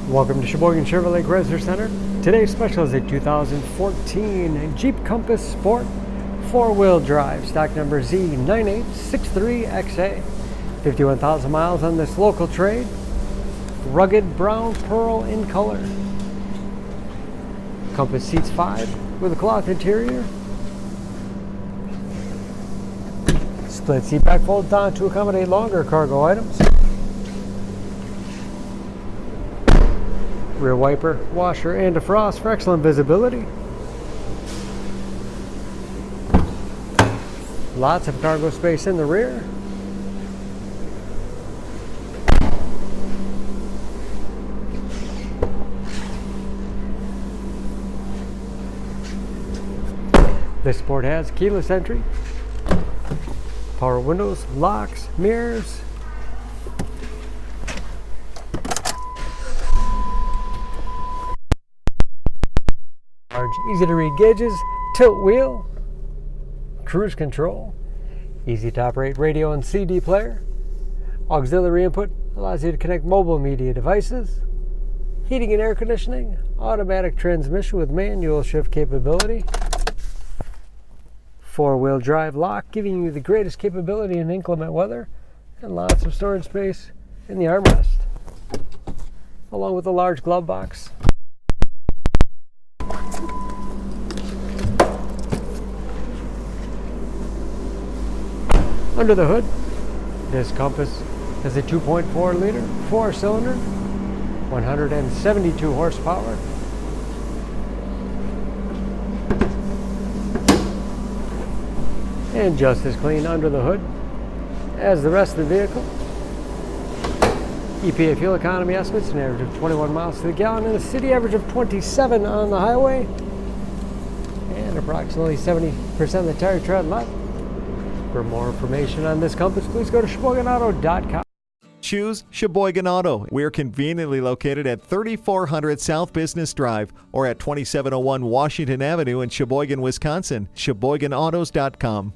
Welcome to Sheboygan Chevrolet Chrysler Center. Today's special is a 2014 Jeep Compass Sport 4-wheel drive, stock number Z9863XA. 51,000 miles on this local trade. Rugged brown pearl in color. Compass seats 5 with a cloth interior. Split seat back fold down to accommodate longer cargo items. Rear wiper, washer, and defrost for excellent visibility. Lots of cargo space in the rear. This Sport has keyless entry, power windows, locks, mirrors, large, easy-to-read gauges, tilt wheel, cruise control, easy to operate radio and CD player, auxiliary input allows you to connect mobile media devices, heating and air conditioning, automatic transmission with manual shift capability, 4-wheel drive lock giving you the greatest capability in inclement weather, and lots of storage space in the armrest, along with a large glove box. Under the hood, this Compass has a 2.4-liter 4-cylinder, 172 horsepower. And just as clean under the hood as the rest of the vehicle. EPA fuel economy estimates an average of 21 miles to the gallon and a city average of 27 on the highway. And approximately 70% of the tire tread left. For more information on this Compass, please go to SheboyganAuto.com. Choose Sheboygan Auto. We're conveniently located at 3400 South Business Drive or at 2701 Washington Avenue in Sheboygan, Wisconsin. SheboyganAutos.com.